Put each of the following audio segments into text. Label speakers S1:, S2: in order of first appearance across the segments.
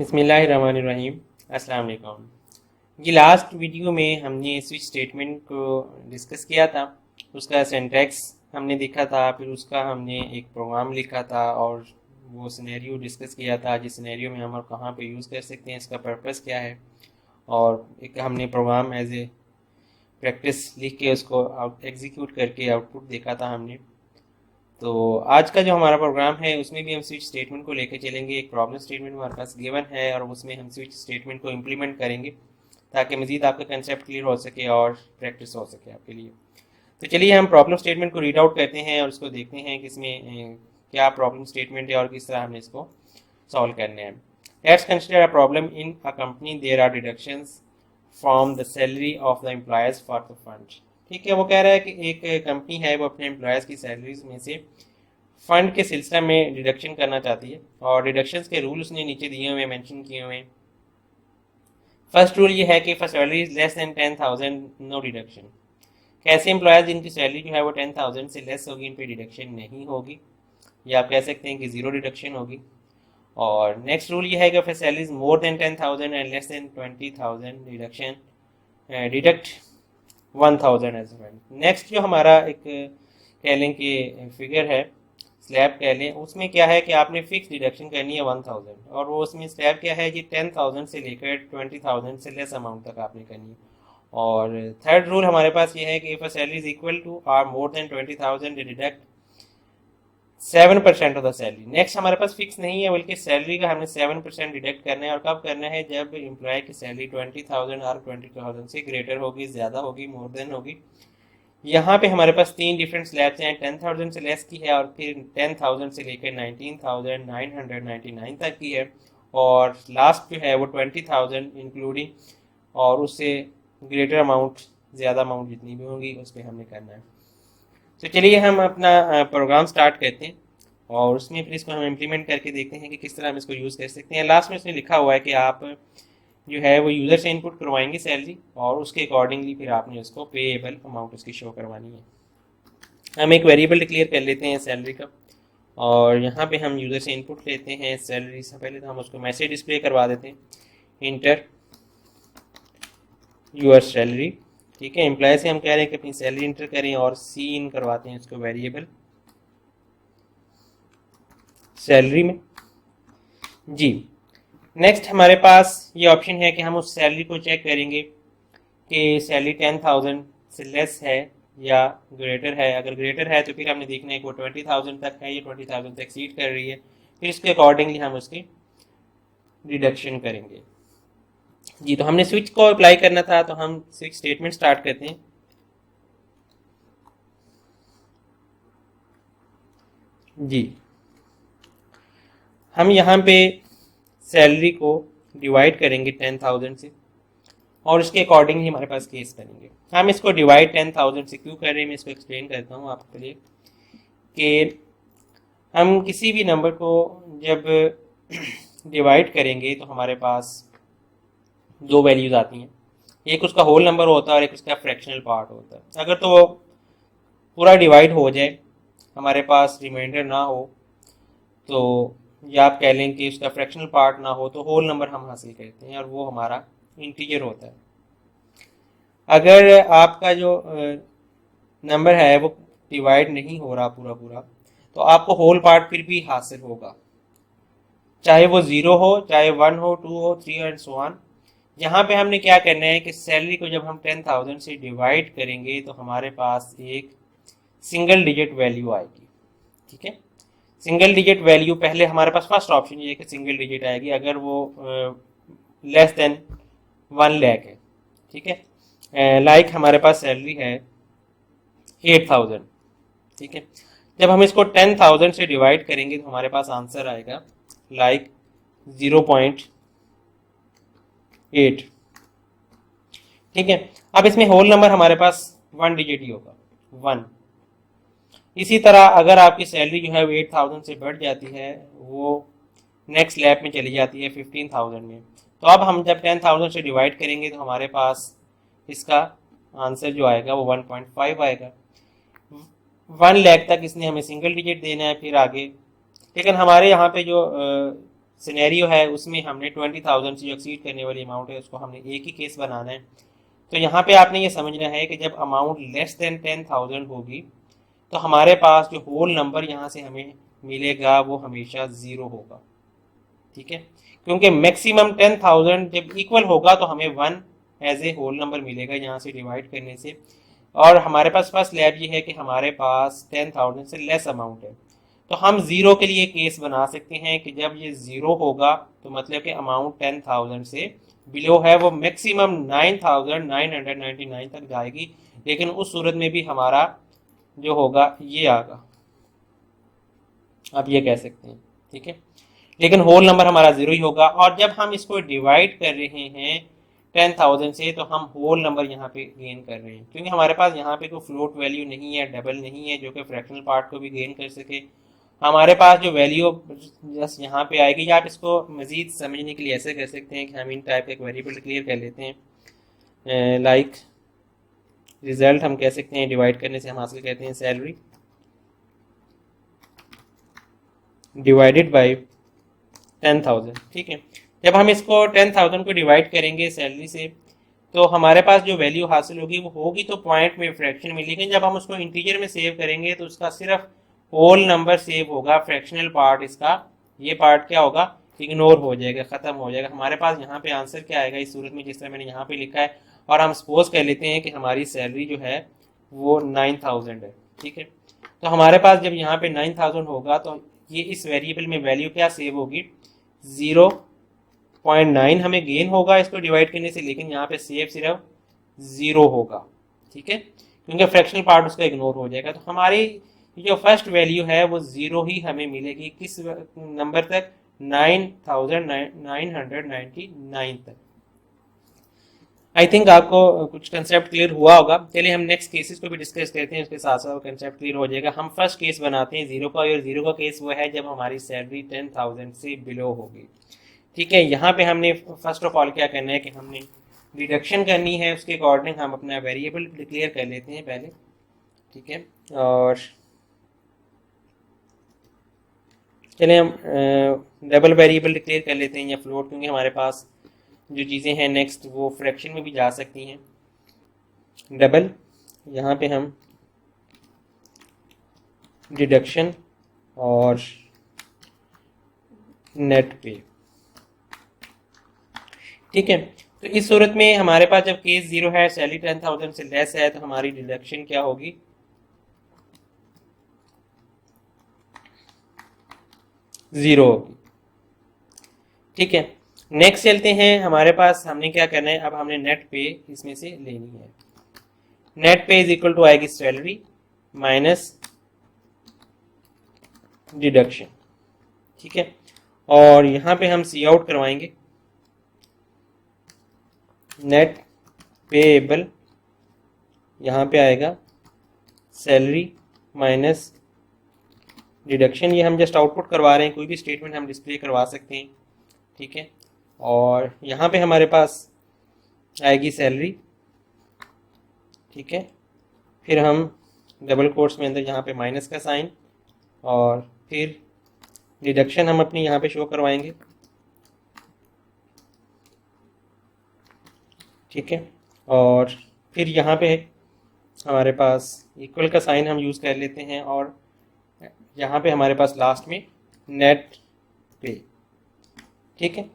S1: बिस्मिल्लाहिर्रहमानिर्रहीम। अस्सलाम वालेकुम। ये लास्ट वीडियो में हमने स्विच स्टेटमेंट को डिस्कस किया था। उसका सिंटैक्स हमने देखा था, फिर उसका हमने एक प्रोग्राम लिखा था और वो सिनेरियो डिस्कस किया था, जिस सिनेरियो में हम और कहाँ पे यूज़ कर सकते हैं, इसका पर्पस क्या है। और एक हमने प्रोग्राम एज ए प्रैक्टिस लिख के उसको एग्जीक्यूट करके आउटपुट देखा था हमने। तो आज का जो हमारा प्रोग्राम है उसमें भी हम स्विच स्टेटमेंट को लेकर चलेंगे। एक प्रॉब्लम स्टेटमेंट हमारे पास गिवन है और उसमें हम स्विच स्टेटमेंट को इम्प्लीमेंट करेंगे ताकि मज़ीद आपका कंसेप्ट क्लियर हो सके और प्रैक्टिस हो सके आपके लिए। तो चलिए हम प्रॉब्लम स्टेटमेंट को रीड आउट करते हैं और उसको देखते हैं कि इसमें क्या प्रॉब्लम स्टेटमेंट है और किस तरह हमने इसको सॉल्व करना है। Let's consider a problem in a company, there are deductions from the salary of the employees for the fund. ठीक है, वो कह रहा है कि एक कंपनी है, वो अपने एम्प्लॉयज़ की सैलरीज में से फंड के सिलसिले में डिडक्शन करना चाहती है और डिडक्शंस के रूल उसने नीचे दिए हुए मेंशन किए हुए हैं। फर्स्ट रूल ये है कि for salary is less than 10,000 no deduction. कैसे एम्प्लॉयज़ जिनकी सैलरी जो है वो 10,000 से लेस होगी, इन पे डिडक्शन नहीं होगी, या आप कह सकते हैं कि ज़ीरो डिडक्शन होगी। और नेक्स्ट रूल ये है कि for salary is more than 10,000 and less than 20,000 deduction deduct 1,000 as fund. Next जो हमारा एक कह लें कि फिगर है, स्लैब कह लें, उसमें क्या है कि आपने फिक्स डिडक्शन करनी है 1,000 और वो उसमें स्लैब क्या है जी 10,000 से लेकर 20,000 से लेस अमाउंट तक आपने करनी है। और थर्ड रूल हमारे पास ये है कि if a salary is equal to or more than 20,000 deduct 7% of the salary. Next हमारे पास फिक्स नहीं है, बल्कि सैलरी का हमने 7% डिडक्ट करना है। और कब करना है? जब एम्प्लॉय की सैलरी 20,000 और 20,000 से ग्रेटर होगी, ज़्यादा होगी, मोर देन होगी। यहाँ पे हमारे पास तीन डिफरेंट स्लैब्स हैं, 10,000 से लेस की है और फिर 10,000 से लेकर 19,999 तक की है, और लास्ट जो है वो 20,000 इंक्लूडिंग और उससे ग्रेटर अमाउंट, ज़्यादा अमाउंट जितनी भी होगी उस पर हमने करना है। तो चलिए हम अपना प्रोग्राम स्टार्ट करते हैं और उसमें फिर इसको हम इम्प्लीमेंट करके देखते हैं कि किस तरह हम इसको यूज़ कर सकते हैं। लास्ट में इसमें लिखा हुआ है कि आप जो है वो यूज़र से इनपुट करवाएंगे सैलरी और उसके अकॉर्डिंगली फिर आपने उसको पेएबल अमाउंट उसकी शो करवानी है। हम एक वेरिएबल डिक्लेयर कर लेते हैं सैलरी का और यहाँ पे हम यूज़र से इनपुट लेते हैं सैलरी से। पहले तो हम उसको मैसेज डिस्प्ले करवा देते हैं, इंटर यूर सैलरी। ठीक है, एम्प्लॉय से हम कह रहे हैं कि अपनी सैलरी इंटर करें और सी इन करवाते हैं उसको वेरिएबल सैलरी में जी। नेक्स्ट हमारे पास ये ऑप्शन है कि हम उस सैलरी को चेक करेंगे कि सैलरी 10,000 से लेस है या ग्रेटर है। अगर ग्रेटर है तो फिर हमने देखना है कि वो 20,000 तक है, ये 20,000 तक एक्सीड कर रही है, फिर इसके अकॉर्डिंगली हम उसकी डिडक्शन करेंगे जी। तो हमने स्विच को अप्लाई करना था, तो हम स्विच स्टेटमेंट स्टार्ट करते हैं जी। हम यहाँ पे सैलरी को डिवाइड करेंगे 10,000 से और उसके अकॉर्डिंगली हमारे पास केस करेंगे। हम इसको डिवाइड 10,000 से क्यों कर रहे हैं, मैं इसको एक्सप्लेन करता हूँ आपके लिए कि हम किसी भी नंबर को जब डिवाइड करेंगे तो हमारे पास दो वैल्यूज आती हैं, एक उसका होल नंबर होता है और एक उसका फ्रैक्शनल पार्ट होता है। अगर तो वो पूरा डिवाइड हो जाए, हमारे पास रिमाइंडर ना हो, तो या आप कह लें कि उसका फ्रैक्शनल पार्ट ना हो, तो होल नंबर हम हासिल करते हैं और वो हमारा इंटीजर होता है। अगर आपका जो नंबर है वो डिवाइड नहीं हो रहा पूरा पूरा, तो आपको होल पार्ट फिर भी हासिल होगा, चाहे वो 0 हो, चाहे 1 हो, 2 हो, 3 एंड सो ऑन। यहाँ पे हमने क्या करना है कि सैलरी को जब हम 10,000 से डिवाइड करेंगे तो हमारे पास एक सिंगल डिजिट वैल्यू आएगी। ठीक है, सिंगल डिजिट वैल्यू पहले हमारे पास फर्स्ट ऑप्शन ये है कि सिंगल डिजिट आएगी अगर वो लेस देन 1 लाख है। ठीक है, लाइक हमारे पास सैलरी है 8,000। ठीक है, जब हम इसको 10,000 से डिवाइड करेंगे तो हमारे पास आंसर आएगा लाइक 0.8। ठीक है, अब इसमें होल नंबर हमारे पास 1 डिजिट ही होगा, 1। इसी तरह अगर आपकी सैलरी जो है वो 8,000 से बढ़ जाती है, वो नेक्स्ट स्लैब में चली जाती है 15,000 में, तो अब हम जब 10,000 से डिवाइड करेंगे तो हमारे पास इसका आंसर जो आएगा वो 1.5 आएगा। 1 लाख तक इसने हमें सिंगल डिजिट देना है, फिर आगे। लेकिन हमारे यहाँ पे जो सिनेरियो है उसमें हमने 20,000 से जो एक्सीड करने वाली अमाउंट है उसको हमने एक ही केस बनाना है। तो यहाँ पे आपने ये समझना है कि जब अमाउंट लेस देन 10,000 होगी तो हमारे पास जो होल नंबर यहाँ से हमें मिलेगा वो हमेशा ज़ीरो होगा। ठीक है, क्योंकि मैक्सिमम 10,000 जब इक्वल होगा तो हमें 1 एज ए होल नंबर मिलेगा यहाँ से डिवाइड करने से। और हमारे पास फर्स्ट लैब ये है कि हमारे पास 10,000 से लेस अमाउंट है, तो हम ज़ीरो के लिए केस बना सकते हैं कि जब ये ज़ीरो होगा तो मतलब कि अमाउंट 10,000 से बिलो है, वो मैक्सिमम 9,999 तक जाएगी, लेकिन उस सूरत में भी हमारा जो होगा ये आगा, आप ये कह सकते हैं। ठीक है, लेकिन होल नंबर हमारा ज़ीरो ही होगा। और जब हम इसको डिवाइड कर रहे हैं 10,000 से तो हम होल नंबर यहाँ पे गेन कर रहे हैं, क्योंकि हमारे पास यहाँ पे कोई फ्लोट वैल्यू नहीं है, डबल नहीं है जो कि फ्रैक्शनल पार्ट को भी गेन कर सके। हमारे पास जो वैल्यू जस्ट यहाँ पे आएगी, या आप इसको मज़ीद समझने के लिए ऐसे कर सकते हैं कि हम इन टाइप का एक वेरिएबल क्लियर कर लेते हैं। लाइक रिजल्ट हम कह सकते हैं डिवाइड करने से हम हासिल करते हैं सैलरी डिवाइडेड बाई 10,000। ठीक है, जब हम इसको 10,000 को डिवाइड करेंगे सैलरी से तो हमारे पास जो वैल्यू हासिल होगी वो होगी तो पॉइंट में फ्रैक्शन में, लेकिन जब हम उसको इंटीजर में सेव करेंगे तो उसका सिर्फ होल नंबर सेव होगा, फ्रैक्शनल पार्ट इसका ये पार्ट क्या होगा, इग्नोर हो जाएगा, ख़त्म हो जाएगा। हमारे पास यहाँ पे आंसर क्या आएगा इस सूरत में जिस तरह मैंने यहाँ पे लिखा है, और हम सपोज कर लेते हैं कि हमारी सैलरी जो है वो 9,000 है। ठीक है, तो हमारे पास जब यहाँ पे 9,000 होगा तो ये इस वेरिएबल में वैल्यू क्या सेव होगी, 0.9 हमें गेन होगा इसको डिवाइड करने से, लेकिन यहाँ पे सेव सिर्फ 0 होगा। ठीक है, क्योंकि फ्रैक्शनल पार्ट उसका इग्नोर हो जाएगा। तो हमारी जो फर्स्ट वैल्यू है वो 0 ही हमें मिलेगी, किस नंबर तक, 9,999 तक। आई थिंक आपको कुछ कंसेप्ट क्लियर हुआ होगा। चलिए हम नेक्स्ट केसेस को भी डिस्कस करते हैं, उसके साथ साथ कंसेप्ट क्लियर हो जाएगा। हम फर्स्ट केस बनाते हैं जीरो का, और जीरो का केस वो है जब हमारी सैलरी 10,000 से बिलो होगी। ठीक है, यहाँ पे हमने फर्स्ट ऑफ ऑल क्या करना है कि हमने डिडक्शन करनी है, उसके अकॉर्डिंग हम अपना वेरिएबल डिक्लेयर कर लेते हैं पहले। ठीक है, और चलिए हम डबल वेरिएबल डिक्लेयर कर लेते हैं या फ्लोट, क्योंकि हमारे पास जो चीज़ें हैं नेक्स्ट वो फ्रैक्शन में भी जा सकती हैं। डबल, यहाँ पे हम डिडक्शन और नेट पे। ठीक है, तो इस सूरत में हमारे पास जब केस 0 है, सैलरी 10,000 से लेस है, तो हमारी डिडक्शन क्या होगी, ज़ीरो होगी। ठीक है, नेक्स्ट चलते हैं, हमारे पास हमने क्या करना है, अब हमने नेट पे इसमें से लेनी है। नेट पे इज इक्वल टू आएगी सैलरी माइनस डिडक्शन। ठीक है, और यहाँ पे हम सी आउट करवाएंगे, नेट पेएबल यहाँ पे आएगा सैलरी माइनस डिडक्शन। ये हम जस्ट आउटपुट करवा रहे हैं, कोई भी स्टेटमेंट हम डिस्प्ले करवा सकते हैं। ठीक है, और यहाँ पे हमारे पास आएगी सैलरी। ठीक है, फिर हम डबल कोट्स में अंदर यहाँ पे माइनस का साइन, और फिर डिडक्शन हम अपनी यहाँ पे शो करवाएंगे। ठीक है, और फिर यहाँ पे हमारे पास इक्वल का साइन हम यूज़ कर लेते हैं, और यहाँ पे हमारे पास लास्ट में नेट पे। ठीक है,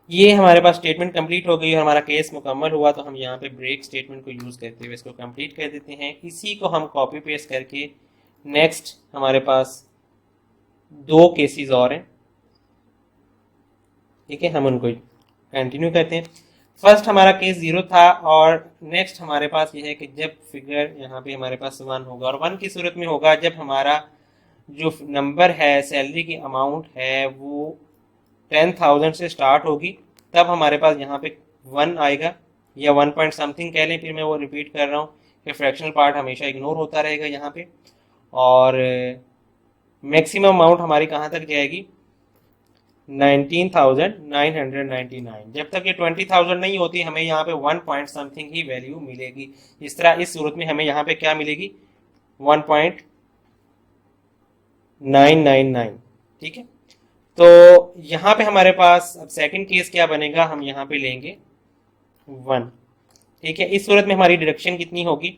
S1: ये हमारे पास स्टेटमेंट कंप्लीट हो गई और हमारा केस मुकम्मल हुआ। तो हम यहाँ पे ब्रेक स्टेटमेंट को यूज़ करते हुए इसको कंप्लीट कर देते हैं। इसी को हम कॉपी पेस्ट करके नेक्स्ट हमारे पास 2 केसेस और हैं। ठीक है, हम उनको कंटिन्यू करते हैं। फर्स्ट हमारा केस 0 था, और नेक्स्ट हमारे पास ये है कि जब फिगर यहाँ पे हमारे पास 1 होगा, और 1 की सूरत में होगा जब हमारा जो नंबर है, सैलरी की अमाउंट है, वो 10,000 से स्टार्ट होगी, तब हमारे पास यहाँ पे 1 आएगा, या 1 पॉइंट समथिंग कह लें। फिर मैं वो रिपीट कर रहा हूँ कि फ्रैक्शनल पार्ट हमेशा इग्नोर होता रहेगा यहाँ पे, और मैक्सिमम अमाउंट हमारी कहाँ तक जाएगी, 19,999। जब तक ये 20,000 नहीं होती हमें यहाँ पे 1 पॉइंट समथिंग ही वैल्यू मिलेगी। इस तरह इस सूरत में हमें यहाँ पे क्या मिलेगी, 1.999। ठीक है, तो यहाँ पे हमारे पास अब सेकंड केस क्या बनेगा, हम यहाँ पे लेंगे 1। ठीक है, इस सूरत में हमारी डिडक्शन कितनी होगी,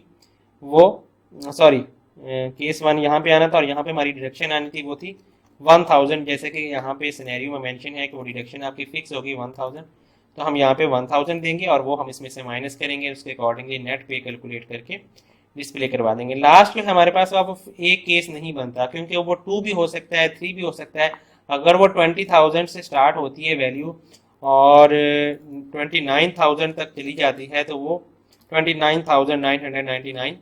S1: वो सॉरी केस 1 यहाँ पे आना था और यहाँ पे हमारी डिडक्शन आनी थी, वो थी 1000। जैसे कि यहाँ पे सिनेरियो में मेंशन है कि वो डिडक्शन आपकी फिक्स होगी 1000, तो हम यहाँ पे 1000 देंगे और वो हम इसमें से माइनस करेंगे, उसके अकॉर्डिंगली नेट पे कैलकुलेट करके डिस्प्ले करवा देंगे। लास्ट में हमारे पास अब एक केस नहीं बनता, क्योंकि वो 2 भी हो सकता है, 3 भी हो सकता है। अगर वो 20,000 से स्टार्ट होती है वैल्यू और 29,000 तक चली जाती है, तो वो 29,999,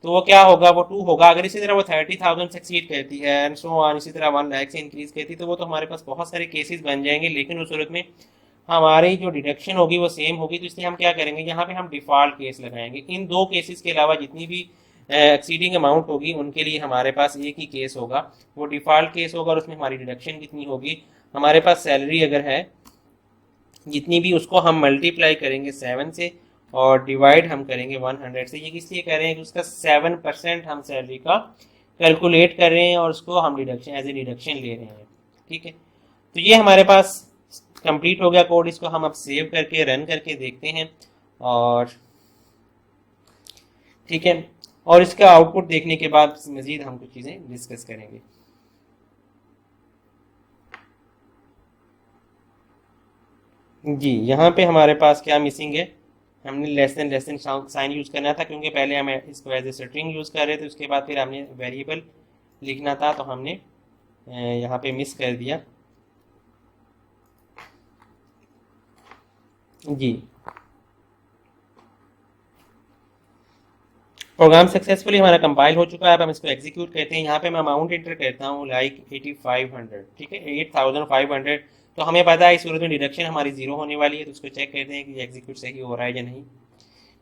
S1: तो वो क्या होगा, वो 2 होगा। अगर इसी तरह वो 30,000 सक्सीड करती है एंड सो ऑन, इसी तरह 1 लाख से इंक्रीज करती है, तो वो तो हमारे पास बहुत सारे केसेस बन जाएंगे। लेकिन उस सूरत में हमारी जो डिडक्शन होगी वो सेम होगी, तो इसलिए हम क्या करेंगे, यहाँ पे हम डिफॉल्ट केस लगाएंगे। इन 2 केसेस के अलावा जितनी भी एक्सीडिंग अमाउंट होगी उनके लिए हमारे पास एक ही केस होगा, वो डिफॉल्ट केस होगा और उसमें हमारी डिडक्शन कितनी होगी, हमारे पास सैलरी अगर है जितनी भी, उसको हम मल्टीप्लाई करेंगे 7 से और डिवाइड हम करेंगे 100 से। ये किस लिए कर रहे हैं कि उसका 7% हम सैलरी का कैलकुलेट कर रहे हैं और उसको हम डिडक्शन एज ए डिडक्शन ले रहे हैं। ठीक है, तो ये हमारे पास कंप्लीट हो गया कोड। इसको हम अब सेव करके रन करके देखते हैं और ठीक है, और इसका आउटपुट देखने के बाद मजीद हम कुछ चीज़ें डिस्कस करेंगे। जी, यहाँ पे हमारे पास क्या मिसिंग है, हमने लेस देन साइन यूज़ करना था, क्योंकि पहले हम इसको एज ए स्ट्रिंग यूज़ कर रहे थे, उसके बाद फिर हमने वेरिएबल लिखना था, तो हमने यहाँ पे मिस कर दिया। जी, प्रोग्राम सक्सेसफुली हमारा कंपाइल हो चुका है। अब हम इसको एग्जीक्यूट करते हैं। यहाँ पे मैं अमाउंट इंटर करता हूँ लाइक 8500, ठीक है, 8500। तो हमें पता है इस सूरत में डिडक्शन हमारी 0 होने वाली है, तो उसको चेक करते हैं कि एग्जीक्यूट सही हो रहा है या नहीं।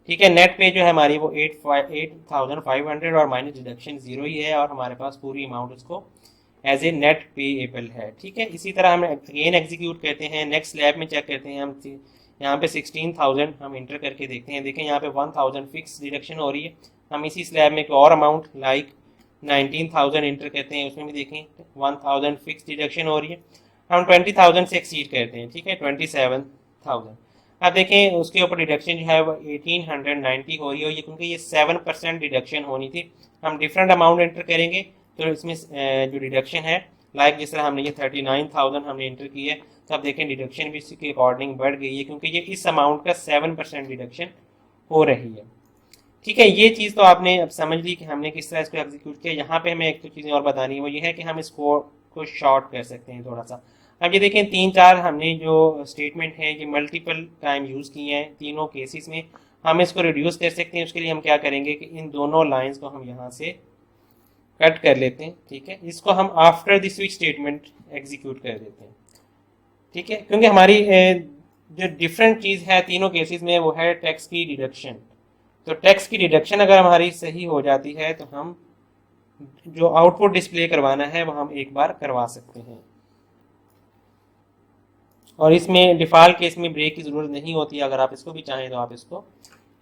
S1: ठीक है, नेट पे जो है हमारी वो 8500 और माइनस डिडक्शन 0 ही है, और हमारे पास पूरी अमाउंट उसको एज ए नेट पेएबल है। ठीक है, इसी तरह हम अगेन एग्जीक्यूट करते हैं, नेक्स्ट स्लैब में चेक करते हैं हम। यहाँ पे 16,000 हम इंटर करके देखते हैं, देखें यहाँ पे 1000 फिक्स डिडक्शन हो रही है। हम इसी स्लैब में एक और अमाउंट लाइक 19,000 इंटर करते हैं, उसमें भी देखें 1000 फिक्स डिडक्शन हो रही है। हम 20,000 से एक्सीड करते हैं, ठीक है, 27,000। अब देखें उसके ऊपर डिडक्शन जो है वो 1890 हो रही है, क्योंकि ये 7% डिडक्शन होनी थी। हम डिफरेंट अमाउंट एंटर करेंगे तो इसमें जो डिडक्शन है, लाइक जिस तरह हमने ये 39,000 हमने इंटर की है, तो अब देखें डिडक्शन भी इसी के अकॉर्डिंग बढ़ गई है, क्योंकि ये इस अमाउंट का 7% डिडक्शन हो रही है। ठीक है, ये चीज़ तो आपने अब समझ ली कि हमने किस तरह इसको एग्जीक्यूट किया। यहाँ पे हमें एक तो चीज़ें और बतानी है, वो ये है कि हम इस कोड को शॉर्ट कर सकते हैं थोड़ा सा। अब ये देखें 3-4 हमने जो स्टेटमेंट है ये मल्टीपल टाइम यूज़ किए हैं तीनों केसेस में। हम इसको रिड्यूस कर सकते हैं, उसके लिए हम क्या करेंगे कि इन दोनों लाइंस को हम यहाँ से कट कर लेते हैं। ठीक है, इसको हम after the switch statement execute कर देते हैं। ठीक है, क्योंकि हमारी जो डिफरेंट चीज़ है तीनों केसेस में वो है टैक्स की डिडक्शन। तो टैक्स की डिडक्शन अगर हमारी सही हो जाती है तो हम जो आउटपुट डिस्प्ले करवाना है वो हम एक बार करवा सकते हैं, और इसमें डिफ़ॉल्ट केस में ब्रेक की ज़रूरत नहीं होती। अगर आप इसको भी चाहें तो आप इसको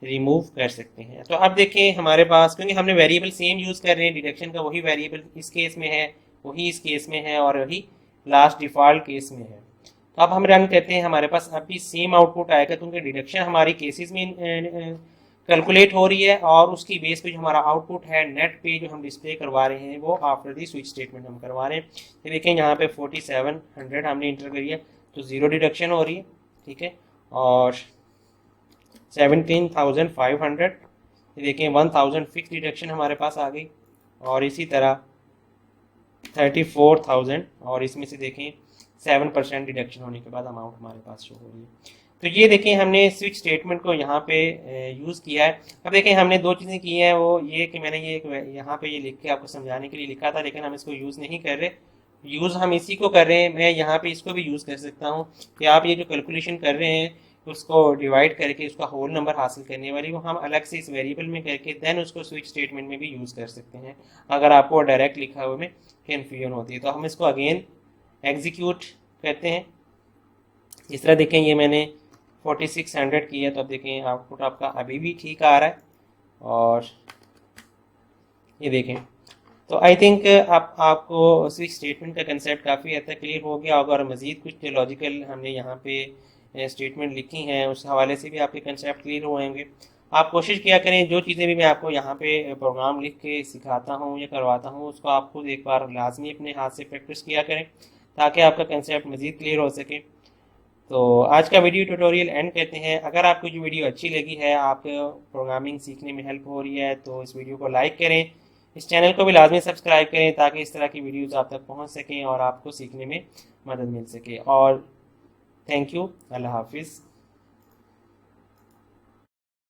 S1: रिमूव कर सकते हैं। तो अब देखें हमारे पास, क्योंकि हमने वेरिएबल सेम यूज़ कर रहे हैं, डिडक्शन का वही वेरिएबल इस केस में है, वही इस केस में है, और वही लास्ट डिफ़ॉल्ट केस में है। तो अब हम रन करते हैं, हमारे पास अब भी सेम आउटपुट आएगा, क्योंकि डिडक्शन हमारी केसेस में कैलकुलेट हो रही है, और उसकी बेस पे जो हमारा आउटपुट है नेट पे जो हम डिस्प्ले करवा रहे हैं वो आफ्टर दी स्विच स्टेटमेंट हम करवा रहे हैं। तो देखें यहाँ पे 4700 हमने इंटर करी है, तो 0 डिडक्शन हो रही है। ठीक है, और 17,500, देखें 1000 फिक्स डिडक्शन हमारे पास आ गई, और इसी तरह 34,000, और इसमें से देखें 7% डिडक्शन होने के बाद अमाउंट हमारे पास शो हो रही है। तो ये देखें हमने स्विच स्टेटमेंट को यहाँ पे यूज़ किया है। अब देखें हमने 2 चीज़ें की हैं, वो ये कि मैंने ये यहाँ पे ये लिख के आपको समझाने के लिए लिखा था, लेकिन हम इसको यूज़ नहीं कर रहे। यूज़ हम इसी को कर रहे हैं। मैं यहाँ पे इसको भी यूज़ कर सकता हूँ कि आप ये जो कैलकुलेशन कर रहे हैं उसको डिवाइड करके उसका होल नंबर हासिल करने वाली वो हम अलग से इस वेरिएबल में करके देन उसको स्विच स्टेटमेंट में भी यूज़ कर सकते हैं, अगर आपको डायरेक्ट लिखा हुए में कन्फ्यूजन होती है। तो हम इसको अगेन एग्जीक्यूट करते हैं। जिस तरह देखें ये मैंने 4600 की है, तो अब देखें आउटपुट आपका अभी भी ठीक आ रहा है, और ये देखें तो आई थिंक आपको स्विच स्टेटमेंट का कंसेप्ट काफ़ी हद तक क्लियर हो गया होगा, और मज़ीद कुछ लॉजिकल हमने यहाँ पे स्टेटमेंट लिखी हैं उस हवाले से भी आपके कंसेप्ट क्लियर हो होंगे। आप कोशिश किया करें जो चीज़ें भी मैं आपको यहाँ पे प्रोग्राम लिख के सिखाता हूँ या करवाता हूँ उसको आप खुद एक बार लाजमी अपने हाथ से प्रैक्टिस किया करें, ताकि आपका कंसेप्ट मज़ीद क्लियर हो सके। तो आज का वीडियो ट्यूटोरियल एंड करते हैं। अगर आपको जो वीडियो अच्छी लगी है, आपको प्रोग्रामिंग सीखने में हेल्प हो रही है, तो इस वीडियो को लाइक करें। इस चैनल को भी लाजमी सब्सक्राइब करें, ताकि इस तरह की वीडियोस आप तक पहुंच सकें और आपको सीखने में मदद मिल सके। और थैंक यू। अल्लाह हाफिज़।